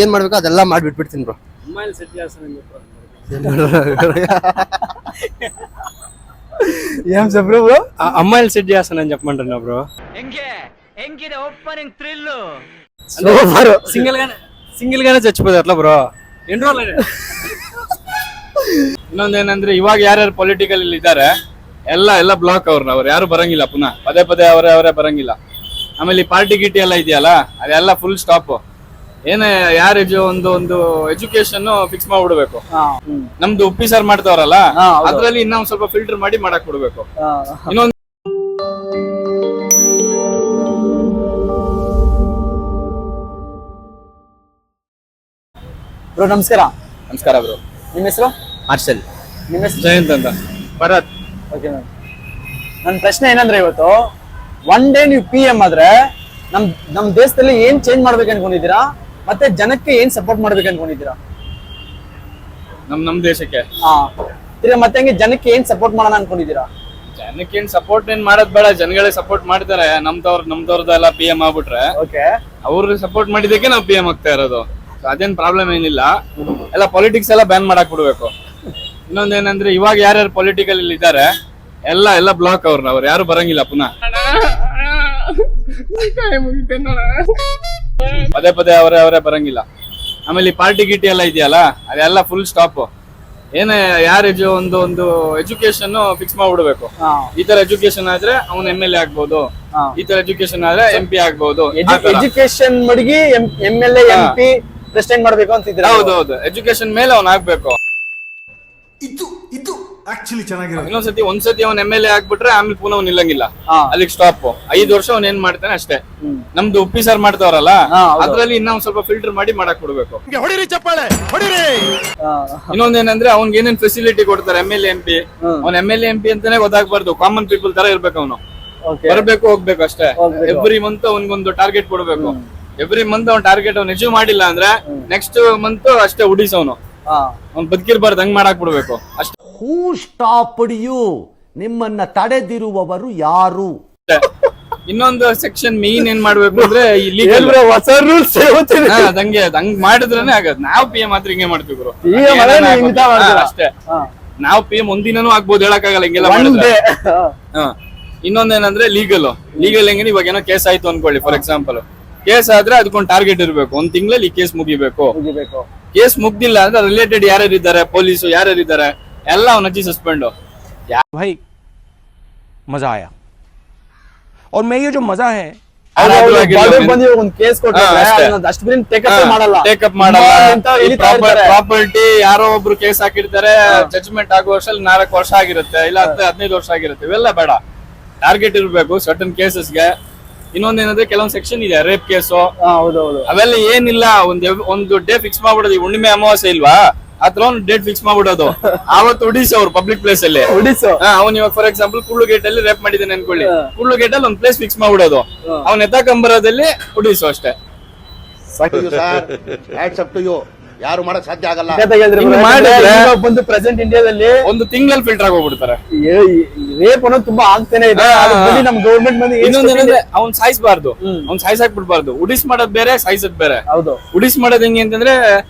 ಏನ್ ಮಾಡ್ಬೇಕು ಅದೆಲ್ಲ ಮಾಡ್ಬಿಟ್ಬಿಡ್ತೀನಿ ಬ್ರೋ. ఏం చెప్పరు బ్రో? అమ్మాయిలు సెట్ చేస్తానని చెప్పమంటున్నా బ్రో. సింగిల్ గానే చచ్చిపోదు అట్లా ಬ್ರೋ. ಎನ್ ರೋಲ್ ಇನ್ನೊಂದೇನಂದ್ರೆ ಇವಾಗ ಯಾರ್ಯಾರು ಪೊಲಿಟಿಕಲ್ ಇದ್ದಾರೆ ಎಲ್ಲ ಬ್ಲಾಕ್ ಅವ್ರು ಯಾರು ಬರಂಗಿಲ್ಲ, ಪುನಃ ಪದೇ ಅವರೇ ಬರಂಗಿಲ್ಲ. ಆಮೇಲೆ ಈ ಪಾರ್ಟಿ ಗಿಟಿ ಎಲ್ಲ ಇದೆಯಲ್ಲ ಅದೆಲ್ಲ ಫುಲ್ ಸ್ಟಾಪ್. ಏನೇ ಯಾರ ಒಂದು ಎಜುಕೇಶನ್ ಫಿಕ್ಸ್ ಮಾಡ್ಬಿಡ್ಬೇಕು. ನಮ್ದು ಉಪ್ಪಿ ಸರ್ ಮಾಡ್ತಾವ್ರಲ್ಲ ಅದ್ರಲ್ಲಿ ಇನ್ನೊಂದ್ ಸ್ವಲ್ಪ ಫಿಲ್ಟರ್ ಮಾಡಿ ಮಾಡಕ್ ಬಿಡ್ಬೇಕು. ಇನ್ನೊಂದು ಬ್ರೋ ನಮಸ್ಕಾರ. ನಮಸ್ಕಾರ ಬ್ರೋ. ನಿಮ್ಮ ಹೆಸರು? ಮಾರ್ಷಲ್. ನಿಮ್ಮ ಹೆಸರು? ಜಯಂತ್ ಅಂತ. ಭರತ್. Okay ma'am. ನನ್ನ ಪ್ರಶ್ನೆ ಏನಂದ್ರೆ ಇವತ್ತು ಒನ್ ಡೇ ನೀವು PM ಆದ್ರೆ ನಮ್ ದೇಶದಲ್ಲಿ ಏನ್ ಚೇಂಜ್ ಮಾಡ್ಬೇಕು ಅನ್ಕೊಂಡಿದ್ದೀರಾ, ಮತ್ತೆ ಜನಕ್ಕೆ ಏನ್ ಸಪೋರ್ಟ್ ಮಾಡ್ಬೇಕು ಅನ್ಕೊಂಡಿದ್ದೀರಾ? ನಮ್ ದೇಶಕ್ಕೆ ತಿರ್ಗಾ ಮತ್ತೆ ಹಂಗೆ ಜನಕ್ಕೆ ಏನ್ ಸಪೋರ್ಟ್ ಮಾಡೋಣ ಅನ್ಕೊಂಡಿದ್ದೀರಾ? ಜನಕ್ಕೆ ಏನ್ ಸಪೋರ್ಟ್ ಏನ್ ಮಾಡೋದ್ ಬೇಡ, ಜನಗಳೇ ಸಪೋರ್ಟ್ ಮಾಡ್ತಾರೆ. ನಮ್ದವ್ರದ್ದೆಲ್ಲ PM ಆಗ್ಬಿಟ್ರೆ ಓಕೆ, ಅವ್ರಿಗೆ ಸಪೋರ್ಟ್ ಮಾಡಿದಕ್ಕೆ ನಾವು PM ಆಗ್ತಾ ಇರೋದು. ಅದೇನ್ ಪ್ರಾಬ್ಲಮ್ ಏನಿಲ್ಲ. ಎಲ್ಲ ಪಾಲಿಟಿಕ್ಸ್ ಎಲ್ಲ ಬ್ಯಾನ್ ಮಾಡಕ್ ಬಿಡ್ಬೇಕು. ಇನ್ನೊಂದೇನಂದ್ರೆ ಇವಾಗ ಯಾರ್ಯಾರು ಪೊಲಿಟಿಕಲ್ ಇದ್ದಾರೆ ಎಲ್ಲ ಬ್ಲಾಕ್ ಅವ್ರು ಯಾರು ಬರಂಗಿಲ್ಲ, ಪುನಃ ಪದೇ ಅವರೇ ಬರಂಗಿಲ್ಲ. ಆಮೇಲೆ ಈ ಪಾರ್ಟಿ ಗಿಟಿ ಎಲ್ಲ ಇದೆಯಲ್ಲ ಅದೆಲ್ಲ ಫುಲ್ ಸ್ಟಾಪ್. ಏನೇ ಯಾರ ಒಂದು ಎಜುಕೇಶನ್ ಫಿಕ್ಸ್ ಮಾಡ್ಬಿಡ್ಬೇಕು. ಈ ತರ ಎಜುಕೇಶನ್ ಆದ್ರೆ ಅವ್ನು MLA ಆಗ್ಬೋದು, ಈ ತರ ಎಜುಕೇಶನ್ ಆದ್ರೆ MP ಆಗ್ಬೋದು. ಎಜುಕೇಶನ್ ಮಡಗಿ MLA MP ಪ್ರೆಸಿಡೆಂಟ್ ಮಾಡ್ಬೇಕು ಅಂತಿದ್ರೆ? ಹೌದೌದು, ಎಜುಕೇಶನ್ ಮೇಲೆ ಅವ್ನು ಆಗ್ಬೇಕು. ಇದು ಆಕ್ಚುಲಿ ಚೆನ್ನಾಗಿರೋದು. ಇನ್ನೊಂದ್ಸತಿ ಅವ್ನ್ MLA ಆಗ್ಬಿಟ್ರೆ ಆಮೇಲೆ ಪುನಃ ಅವ್ನು ನಿಲ್ಲಂಗಿಲ್ಲ, ಅಲ್ಲಿಗೆ ಸ್ಟಾಪ್. 5 ವರ್ಷ ಅವ್ನ್ ಏನ್ ಮಾಡ್ತಾನೆ ಅಷ್ಟೇ. ನಮ್ದು ಉಪ್ಪಿ ಸರ್ ಮಾಡ್ತಾವ್ರಲ್ಲ ಅದ್ರಲ್ಲಿ ಇನ್ನೊಂದ್ ಸ್ವಲ್ಪ ಫಿಲ್ಟರ್ ಮಾಡಿ ಮಾಡಕ್ ಬಿಡ್ಬೇಕು. ಇನ್ನೊಂದೇನಂದ್ರೆ ಅವ್ನ್ಗೆ ಏನೇನ್ ಫೆಸಿಲಿಟಿ ಕೊಡ್ತಾರೆ MLA MP, ಅವ್ನ್ MLA MP ಅಂತಾನೆ ಗೊತ್ತಾಗ್ಬಾರ್ದು. ಕಾಮನ್ ಪೀಪಲ್ ತರ ಇರ್ಬೇಕು ಅವನು. ಬರ್ಬೇಕು ಹೋಗ್ಬೇಕು ಅಷ್ಟೇ. ಎವ್ರಿ ಮಂತ್ ಅವ್ನಿಗೊಂದು ಟಾರ್ಗೆಟ್ ಕೊಡ್ಬೇಕು. ಎವ್ರಿ ಮಂತ್ ಅವ್ನ್ ಟಾರ್ಗೆಟ್ ಅವ್ನು ಅಚೀವ್ ಮಾಡಿಲ್ಲ ಅಂದ್ರೆ ನೆಕ್ಸ್ಟ್ ಮಂತ್ ಅಷ್ಟೇ ಉಡಿಸ್ ಅವನು ಬದುಕಿರ್ಬಾರ್ದು, ಹಂಗ್ ಮಾಡಾಕ್ ಬಿಡ್ಬೇಕು ಅಷ್ಟೇ. ಹೂ ಸ್ಟಾಪ್ಡ್ ಯು? ನಿಮ್ಮನ್ನ ತಡೆದಿರುವವರು ಯಾರು? ಇನ್ನೊಂದು ಸೆಕ್ಷನ್ ಮೇನ್ ಏನ್ ಮಾಡ್ಬೇಕು ಅಂದ್ರೆ ಹೊಸ ರೂಲ್ಸ್ ಹಂಗ್ ಮಾಡಿದ್ರೇನೆ ಆಗದ್. ನಾವ್ PM ಮಾತ್ರ ಹಿಂಗೆ ಮಾಡ್ತೀವಿ ಬ್ರೋ ಅಷ್ಟೇ. ನಾವ್ PM ಒಂದಿನೂ ಆಗ್ಬೋದು, ಹೇಳಕ್ಕಾಗಲ್ಲ ಹಿಂಗೆಲ್ಲ ಮಾಡಿದ್ರೆ. ಇನ್ನೊಂದೇನಂದ್ರೆ ಲೀಗಲ್ ಹೆಂಗೆ ಇವಾಗ ಏನೋ ಕೇಸ್ ಆಯ್ತು ಅನ್ಕೊಳ್ಳಿ. ಫಾರ್ ಎಕ್ಸಾಂಪಲ್ ಕೇಸ್ ಆದ್ರೆ ಅದಕ್ಕೊಂದು ಟಾರ್ಗೆಟ್ ಇರ್ಬೇಕು. 1 ತಿಂಗಳಲ್ಲಿ ಕೇಸ್ ಮುಗಿಬೇಕು. ಕೇಸ್ ಮುಗ್ದಿಲ್ಲ ಅಂದ್ರೆ ರಿಲೇಟೆಡ್ ಯಾರ್ಯಾರಿದ್ದಾರೆ, ಪೊಲೀಸು ಯಾರ್ಯಾರಿದ್ದಾರೆ ಎಲ್ಲ ಅವ್ನ ಅಜ್ಜಿ ಸಸ್ಪೆಂಡ್. भाई मजा आया और मैं ये जो मजा है ಪ್ರಾಪರ್ಟಿ ಯಾರೋ ಒಬ್ರು ಕೇಸ್ ಹಾಕಿರ್ತಾರೆ, ಜಡ್ಜ್ಮೆಂಟ್ ಆಗೋ ವರ್ಷ 4 ವರ್ಷ ಆಗಿರುತ್ತೆ, ಇಲ್ಲ 15 ವರ್ಷ ಆಗಿರುತ್ತೆ. ಇವೆಲ್ಲ ಬೇಡ, ಟಾರ್ಗೆಟ್ ಇರ್ಬೇಕು ಸರ್ಟನ್ ಕೇಸಸ್ಗೆ. ಇನ್ನೊಂದೇನಂದ್ರೆ ಕೆಲವೊಂದ್ ಸೆಕ್ಷನ್ ಇದೆ, ರೇಪ್ ಕೇಸು ಅವೆಲ್ಲ ಏನಿಲ್ಲ, ಒಂದು ಡೇ ಫಿಕ್ಸ್ ಮಾಡ್ಬಿಡೋದು. ಈ ಹುಣ್ಣಿಮೆ ಅಮಾವಾಸ್ಯೆ ಇಲ್ವಾ, ಆತರ ಒಂದು ಡೇಟ್ ಫಿಕ್ಸ್ ಮಾಡ್ಬಿಡೋದು. ಅವತ್ತು ಉಡಿಸ್ ಅವ್ರು ಪಬ್ಲಿಕ್ ಪ್ಲೇಸ್ ಅಲ್ಲಿ ಅವ್ನು ಇವಾಗ ಫಾರ್ ಎಕ್ಸಾಂಪಲ್ ಕೂಡ್ಲು ಗೇಟ್ ಅಲ್ಲಿ ರೇಪ್ ಮಾಡಿದ್ದಾನೆ ಅನ್ಕೊಳ್ಳಿ, ಕೂಡ್ಲು ಗೇಟ್ ಅಲ್ಲಿ ಒಂದು ಪ್ಲೇಸ್ ಫಿಕ್ಸ್ ಮಾಡ್ಬಿಡೋದು. ಅವ್ನ ಎತ್ತಾಕಂಬರದಲ್ಲಿ ಉಡಿಸು ಅಷ್ಟೇ. ಯಾರು ಮಾಡಕ್ ಸಾಧ್ಯ ಆಗಲ್ಲ. ಬಂದು ಪ್ರೆಸೆಂಟ್ ಇಂಡಿಯಾದಲ್ಲಿ 1 ತಿಂಗಳಲ್ಲಿ ಫಿಲ್ಟರ್ ಆಗೋಗ್ಬಿಡ್ತಾರೆ. ರೇಪ್ ಅನ್ನೋದು ತುಂಬಾ ಆಗ್ತಾನೆ ಇದೆ. ನಮ್ ಗವರ್ಮೆಂಟ್ ಬಂದು ಇನ್ನೊಂದೇನಂದ್ರೆ ಅವ್ನ್ ಸಾಯಿಸಬಾರ್ದು, ಅವ್ನ್ ಸಾಯಿಸಾಕ್ ಬಿಡ್ಬಾರ್ದು. ಉಡಿಸ್ ಮಾಡೋದ್ ಬೇರೆ, ಸಾಯಿಸೋದ್ ಬೇರೆ. ಹೌದು, ಉಡಿಸ್ ಮಾಡೋದ್ ಹೆಂಗೆ ಅಂತಂದ್ರೆ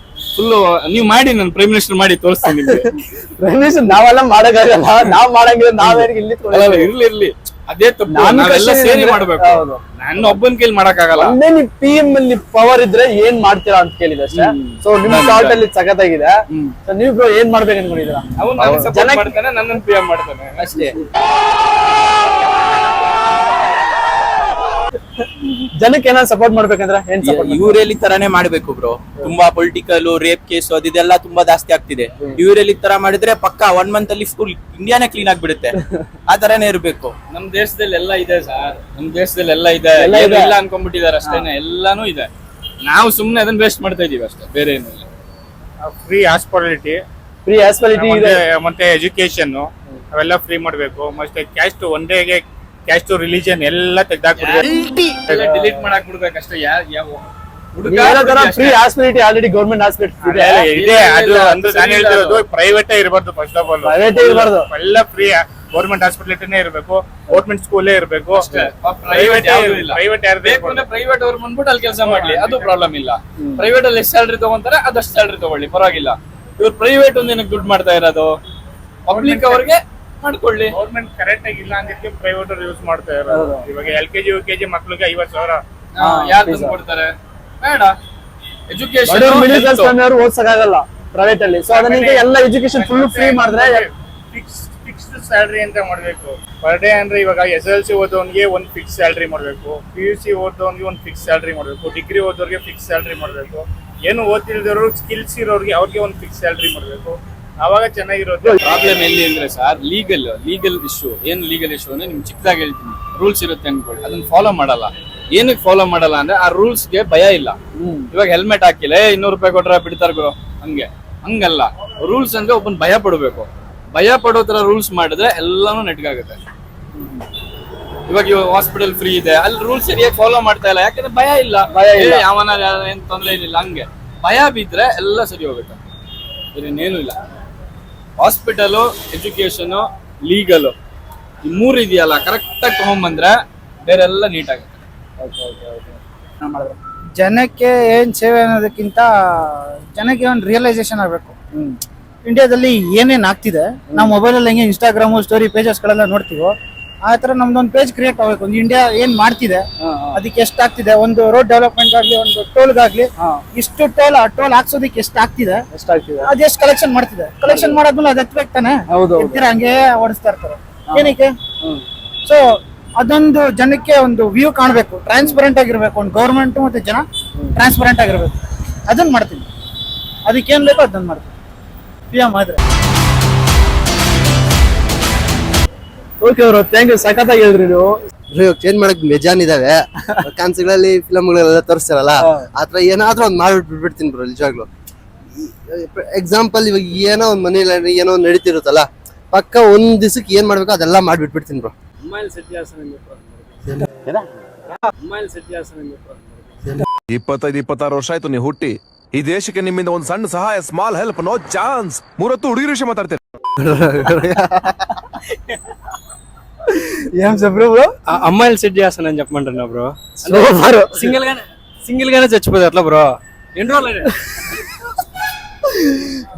ಫುಲ್ ನೀವ್ ಮಾಡಿ, ನಾನು ಪ್ರೈಮ್ ಮಿನಿಸ್ಟರ್ ಮಾಡಿ ತೋರಿಸ್ತೀನಿ ನಿಮ್ಗೆ. ಪ್ರೈಮ್ ಮಿನಿಸ್ಟರ್ ನಾವೆಲ್ಲ ಮಾಡಕ್ಕಾಗಲ್ಲ, ನಾವ್ ಮಾಡಂಗಿಲ್ಲ. ನಾವೇನು ಇರ್ಲಿ ಅದೇ ತಪ್ಪು, ನಾವೆಲ್ಲ ಸೇರಿ ಮಾಡ್ಬೇಕು. ನನ್ನ ಒಬ್ಬನ ಕೈಲಿ ಮಾಡಕ್ಕಾಗಲ್ಲ. ಒಂದೇ ನೀವು PM ಅಲ್ಲಿ ಪವರ್ ಇದ್ರೆ ಏನ್ ಮಾಡ್ತೀರಾ ಅಂತ ಕೇಳಿದೆ ಅಷ್ಟೇ. ಸೊ ನಿಮ್ ಥಾಟ್ ಅಲ್ಲಿ ಸಖತ್ತಾಗಿದೆ. ನೀವು ಬ್ರೋ ಏನ್ ಮಾಡ್ಬೇಕು ಅನ್ಕೊಂಡಿದ್ದೀರಾ? ಅವ್ನು ಸಪೋರ್ಟ್ ಮಾಡ್ತಾನೆ, ನನ್ನನ್ನು PM ಮಾಡ್ತಾನೆ ಅಷ್ಟೇ. ಜನಕ್ಕೆ ಏನಾದ್ರು ಸಪೋರ್ಟ್ ಮಾಡ್ಬೇಕಂದ್ರೆ ಏನ್ ಸಪೋರ್ಟ್? ಇವರಲ್ಲಿ ತರಾನೇ ಮಾಡ್ಬೇಕು ಬ್ರೋ. ತುಂಬಾ ಪೊಲಿಟಿಕಲ್ ರೇಪ್ ಕೇಸ್ ಅದೆಲ್ಲ ತುಂಬಾ ಜಾಸ್ತಿ ಆಗ್ತಿದೆ. ಇವರಲ್ಲಿ ತರ ಮಾಡಿದ್ರೆ ಪಕ್ಕ 1 ಮಂತ್ ಅಲ್ಲಿ ಫುಲ್ ಇಂಡಿಯಾನೇ ಕ್ಲೀನ್ ಆಗ್ಬಿಡುತ್ತೆ. ಆ ತರಾನೇ ಇರ್ಬೇಕು. ನಮ್ ದೇಶದಲ್ಲಿ ಎಲ್ಲ ಇದೆ ಸರ್, ನಮ್ ದೇಶದಲ್ಲಿ ಎಲ್ಲ ಇದೆ. ಇಲ್ಲ ಅನ್ಕೊಂಡ್ಬಿಟ್ಟಿದ್ದಾರೆ ಅಷ್ಟೇನೆ, ಎಲ್ಲಾನು ಇದೆ. ನಾವು ಸುಮ್ನೆ ಅದನ್ನ ವೇಸ್ಟ್ ಮಾಡ್ತಾ ಇದೀವಿ ಅಷ್ಟೇ, ಬೇರೆ ಏನಿಲ್ಲ. ಫ್ರೀ ಹಾಸ್ಪಿಟಾಲಿಟಿ ಇದೆ, ಮತ್ತೆ ಎಜುಕೇಶನ್ ಅವೆಲ್ಲ ಫ್ರೀ ಮಾಡ್ಬೇಕು. ಮತ್ತೆ ಕ್ಯಾಸ್ಟ್ ಒಂದೇಗೆ ಕ್ಯಾಸ್ಟ್ ರಿಲಿಜನ್ ಎಲ್ಲ ತೆಗ್ದಾಕ್ಬಿಡ್ಬೇಕು, ಡಿಲೀಟ್ ಮಾಡಾಕ್ ಬಿಡ್ಬೇಕು ಅಷ್ಟೇ. Free hospitality already government hospital ಇದೆ. ಅದು ಅಂದ್ರೆ ನಾನು ಹೇಳ್ತಿರೋದು ಪ್ರೈವೇಟ್ ಇರಬಾರ್ದು. ಫಸ್ಟ್ ಆಫ್ ಆಲ್ ಪ್ರೈವೇಟ್ ಇರಬಾರ್ದು, ಎಲ್ಲ ಫ್ರೀ ಗೌರ್ಮೆಂಟ್ ಹಾಸ್ಪಿಟಲ್ ಇರಬೇಕು, ಗೌರ್ಮೆಂಟ್ ಸ್ಕೂಲೇ ಇರಬೇಕು, ಪ್ರೈವೇಟ್ ಯಾವ್ದು ಇಲ್ಲ. ಪ್ರೈವೇಟ್ ಬೇಕು ಅಂದ್ರೆ ಪ್ರೈವೇಟ್ ಅವ್ರು ಬಂದ್ಬಿಟ್ಟು ಅಲ್ಲಿ ಕೆಲಸ ಮಾಡ್ಲಿ, ಅದು ಪ್ರಾಬ್ಲಮ್ ಇಲ್ಲ. ಪ್ರೈವೇಟ್ ಅಲ್ಲಿ ಎಷ್ಟು ಸ್ಯಾಲ್ರಿ ತಗೊಂತಾರೆ ಅದಷ್ಟು ಸ್ಯಾಲ್ರಿ ತಗೊಳ್ಳಿ, ಪರವಾಗಿಲ್ಲ. ಇವ್ರು ಪ್ರೈವೇಟ್ ಒಂದ್ ಏನಕ್ಕೆ ದುಡ್ಡು ಮಾಡ್ತಾ ಇರೋದು, ಪಬ್ಲಿಕ್ ಅವ್ರಿಗೆ ಮಾಡ್ಕೊಳ್ಳಿ. ಗೌರ್ಮೆಂಟ್ ಕರೆಕ್ಟ್ ಆಗಿ ಇಲ್ಲ ಅಂದ್ರೆ ಪ್ರೈವೇಟ್ ಅವ್ರು ಯೂಸ್ ಮಾಡ್ತಾ ಇರೋದು. ಇವಾಗ LKG UKG ಮಕ್ಳಿಗೆ 50,000 ಯಾರು ತಂದು ಕೊಡ್ತಾರೆ? ಬೇಡ. ಎಜುಕೇಶನ್ ಮಿಡಲ್ ಕ್ಲಾಸ್ ಫ್ಯಾಮಿಲಿ ಅವರು ಓದ್ಸಕ್ಕಾಗಲ್ಲ ಪ್ರೈವೇಟ್ ಅಲ್ಲಿ. ಸೊ ಅದನ್ನ ಎಲ್ಲ ಎಜುಕೇಶನ್ ಫುಲ್ ಫ್ರೀ ಮಾಡಿದ್ರೆ ಫಿಕ್ಸ್ಡ್ ಸ್ಯಾಲ್ರಿ ಅಂತ ಮಾಡ್ಬೇಕು. ಪರ್ ಡೇ ಅಂದ್ರೆ ಇವಾಗ SSLC ಓದೋನ್ಗೆ ಒಂದು ಫಿಕ್ಸ್ ಸ್ಯಾಲ್ರಿ ಮಾಡ್ಬೇಕು, PUC ಓದೋನ್ಗೆ ಒಂದು ಫಿಕ್ಸ್ ಸ್ಯಾಲ್ರಿ ಮಾಡ್ಬೇಕು, ಡಿಗ್ರಿ ಓದೋರ್ಗೆ ಫಿಕ್ಸ್ ಸ್ಯಾಲ್ರಿ ಮಾಡ್ಬೇಕು, ಏನು ಓದ್ತಿಲ್ದವ್ರು ಸ್ಕಿಲ್ಸ್ ಇರೋರ್ಗೆ ಅವ್ರಿಗೆ ಒಂದು ಫಿಕ್ಸ್ ಸ್ಯಾಲ್ರಿ ಮಾಡ್ಬೇಕು. ಅವಾಗ ಚೆನ್ನಾಗಿರೋದು. ಪ್ರಾಬ್ಲಮ್ ಎಲ್ಲಿ ಅಂದ್ರೆ ಸರ್, ಲೀಗಲ್ ಇಶ್ಯೂ. ಏನು ಲೀಗಲ್ ಇಶ್ಯೂ ಅಂದ್ರೆ ನಿಮ್ಗೆ ಚಿಕ್ಕದಾಗಿ ಹೇಳ್ತೀನಿ, ರೂಲ್ಸ್ ಇರುತ್ತೆ ಅನ್ಕೊಳ್ಳಿ, ಅದನ್ನ ಫಾಲೋ ಮಾಡಲ್ಲ. ಏನಕ್ಕೆ ಫಾಲೋ ಮಾಡಲ್ಲ ಅಂದ್ರೆ ಆ ರೂಲ್ಸ್ಗೆ ಭಯ ಇಲ್ಲ. ಇವಾಗ ಹೆಲ್ಮೆಟ್ ಹಾಕಿಲ್ಲ, 200 ರೂಪಾಯಿ ಕೊಟ್ರೆ ಬಿಡ್ತಾರ ಗುರು, ಹಂಗಲ್ಲ. ರೂಲ್ಸ್ ಅಂದ್ರೆ ಒಬ್ಬನ್ ಭಯ ಪಡಬೇಕು. ಭಯ ಪಡೋ ತರ ರೂಲ್ಸ್ ಮಾಡಿದ್ರೆ ಎಲ್ಲಾನು ನೆಟ್ಗಾಗುತ್ತೆ. ಇವಾಗ ಹಾಸ್ಪಿಟಲ್ ಫ್ರೀ ಇದೆ, ಅಲ್ಲಿ ರೂಲ್ಸ್ ಸರಿಯಾಗಿ ಫಾಲೋ ಮಾಡ್ತಾ ಇಲ್ಲ, ಯಾಕಂದ್ರೆ ಭಯ ಇಲ್ಲ. ಯಾವನ ಏನ್ ತೊಂದ್ರೆ ಏನಿಲ್ಲ, ಹಂಗೆ ಭಯ ಬಿದ್ರೆ ಎಲ್ಲ ಸರಿ ಹೋಗುತ್ತೆ. ಇನ್ನೇನು ಇಲ್ಲ. ಹಾಸ್ಪಿಟಲು, ಎಜುಕೇಶನ್, ಲೀಗಲ್, ಈ 3 ಇದೆಯಲ್ಲ, ಕರೆಕ್ಟ್ ಆಗಿ ತಗೊಂಡ್ಬಂದ್ರೆ ಬೇರೆಲ್ಲ ನೀಟ್ ಆಗುತ್ತೆ. ಜನಕ್ಕೆ ಏನ್ ಸೇವೆ ಅನ್ನೋದಕ್ಕಿಂತ ಜನಕ್ಕೆ ಒಂದು ರಿಯಲೈಸೇಷನ್ ಆಗ್ಬೇಕು. ಇಂಡಿಯಾದಲ್ಲಿ ಏನೇನ್ ಆಗ್ತಿದೆ, ನಾವು ಮೊಬೈಲಲ್ಲಿ ಹೆಂಗೆ ಇನ್ಸ್ಟಾಗ್ರಾಮು ಸ್ಟೋರಿ ಪೇಜಸ್ಗಳೆಲ್ಲ ನೋಡ್ತೀವೋ ಆ ತರ ನಮ್ದೊಂದು ಪೇಜ್ ಕ್ರಿಯೇಟ್ ಆಗ್ಬೇಕು. ಒಂದು ಇಂಡಿಯಾ ಏನ್ ಮಾಡ್ತಿದೆ, ಅದಕ್ಕೆ ಎಷ್ಟಾಗ್ತಿದೆ, ಒಂದು ರೋಡ್ ಡೆವಲಪ್ಮೆಂಟ್ ಆಗ್ಲಿ, ಒಂದು ಟೋಲ್ಗಾಗ್ಲಿ, ಇಷ್ಟು ಟೋಲ್ ಹಾಕ್ಸೋದಕ್ಕೆ ಎಷ್ಟಾಗ್ತಿದೆ, ಅದೆಷ್ಟು ಕಲೆಕ್ಷನ್ ಮಾಡ್ತಿದೆ. ಕಲೆಕ್ಷನ್ ಮಾಡಾದ್ಮೇಲೆ ಅದು ಎತ್ತಬೇಕು ತಾನೆ, ಹಂಗೆ ಓಡಿಸ್ತಾ ಇರ್ತಾರೆ. ಏನಕ್ಕೆ? ಸೊ ಅದೊಂದು ಜನಕ್ಕೆ ಒಂದು ವ್ಯೂ ಕಾಣಬೇಕು, ಟ್ರಾನ್ಸ್ಪರೆಂಟ್ ಆಗಿರ್ಬೇಕು. ಒಂದು ಗೌರ್ಮೆಂಟ್ ಮತ್ತೆ ಜನ ಟ್ರಾನ್ಸ್ಪರೆಂಟ್ ಆಗಿರ್ಬೇಕು. ಅದನ್ನ ಮಾಡ್ತೀನಿ, ಅದಕ್ಕೇನ್ ಬೇಕೋ ಅದನ್ನ ಮಾಡ್ತೀನಿ. PM ಆದ್ರೆ ಓಕೆ ಅವರು, ಥ್ಯಾಂಕ್ ಯು. ಸಖತ್ತಾಗಿ ಹೇಳಿದ್ರಿ ನೀವು. ಇವಾಗ ಚೇಂಜ್ ಮಾಡಕ್ ಬೇಜಾನ್ ಇದಾವೆ. ಕಾನ್ಸ್ಗಳಲ್ಲಿ ಫಿಲಮ್ಗಳೆಲ್ಲ ತೋರಿಸ್ತಾರಲ್ಲ, ಆತರ ಏನಾದ್ರೂ ಒಂದ್ ಮಾಡ್ಬಿಟ್ಬಿಡ್ತೀನಿ ಬ್ರೋ, ನಿಜವಾಗ್ಲು. ಎಕ್ಸಾಂಪಲ್, ಇವಾಗ ಏನೋ ಒಂದ್ ಮನೇಲಿ ಏನೋ ಒಂದ್ ನಡೀತಿರುತ್ತಲ್ಲ, ಪಕ್ಕ ಒಂದ್ ದಿವಸಕ್ಕೆ ಏನ್ ಮಾಡ್ಬೇಕು ಅದೆಲ್ಲ ಮಾಡ್ಬಿಟ್ಬಿಡ್ತೀನಿ ಬ್ರೋ. 25-26 ವರ್ಷ ಆಯ್ತು ನೀವು ಹುಟ್ಟಿ. ಈ ದೇಶಕ್ಕೆ ನಿಮ್ಮಿಂದ ಒಂದು ಸಣ್ಣ ಸಹಾಯ, ಸ್ಮಾಲ್ ಹೆಲ್ಪ್, ನೋ ಚಾನ್ಸ್. 30 ಹುಡುಗಿರ ವಿಷಯ ಮಾತಾಡ್ತೇನೆ. ఏం చెప్పు బ్రో? అమ్మాయిలు సెట్ చేస్తానని చెప్పమంటున్నా బ్రో. సింగిల్ గానే చచ్చిపోతారు అట్లా బ్రో. ఎన్ని రోజులు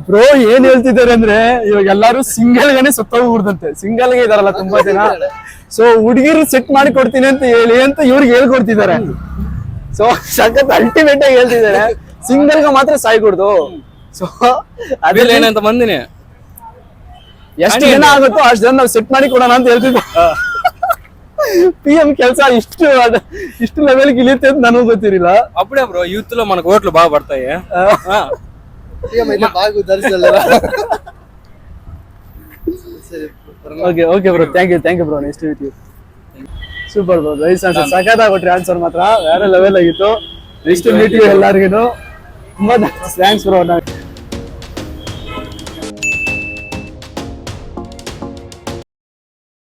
ಬ್ರೋ ಏನ್ ಹೇಳ್ತಿದ್ದಾರೆ ಅಂದ್ರೆ, ಇವಾಗ ಎಲ್ಲಾರು ಸಿಂಗಲ್ ಗಾನೆ ಸುತ್ತೋಗ್ಬಿಡ್ದಂತೆ. ಸಿಂಗಲ್ ಗೆ ಇದಾರಲ್ಲ ತುಂಬಾ ಜನ. ಸೊ ಹುಡುಗಿರು ಸೆಟ್ ಮಾಡಿ ಕೊಡ್ತೀನಿ ಅಂತ ಹೇಳಿ ಅಂತ ಇವ್ರಿಗೆ ಹೇಳ್ಕೊಡ್ತಿದ್ದಾರೆ. ಸೊ ಸಖತ್ ಅಲ್ಟಿಮೇಟ್ ಆಗಿ ಹೇಳ್ತಿದ್ದಾರೆ, ಸಿಂಗಲ್ ಗೆ ಮಾತ್ರ ಸಾಯ್ಕೊಡ್ದು. ಸೊ ಅದ್ರಲ್ಲಿ ಏನಂತ ಮಂದಿನಿ ಎಷ್ಟು ಜನ ಆಗುತ್ತೋ ಅಷ್ಟು ಜನ ನಾವು ಸೆಟ್ ಮಾಡಿ ಕೊಡೋಣ ಅಂತ ಹೇಳ್ತಿದ್ದೆ. PM ಕೆಲಸ ಇಷ್ಟು ಲೆವೆಲ್ಗೆ ಇಳಿಯುತ್ತೆ ಅಂತ ನನಗೂ ಗೊತ್ತಿರಲಿಲ್ಲ. అప్పుడే బ్రో యూత్ లో మనకు ఓట్లు బాగా పడతాయి. Okay okay bro, thank you bro. Next with you. Super bro, nice answer. ಸಖತ್ತಾಗ್ಬಿಟ್ರಿ ಆನ್ಸರ್ ಮಾತ್ರ, ಬೇರೆ ಲೆವೆಲ್ ಆಗಿತ್ತು. ನೆಕ್ಸ್ಟ್ ಮೀಟ್ ಯು ಎಲ್ಲರಿಗೂ. ತುಂಬಾ ಥ್ಯಾಂಕ್ಸ್ ಬ್ರೋ.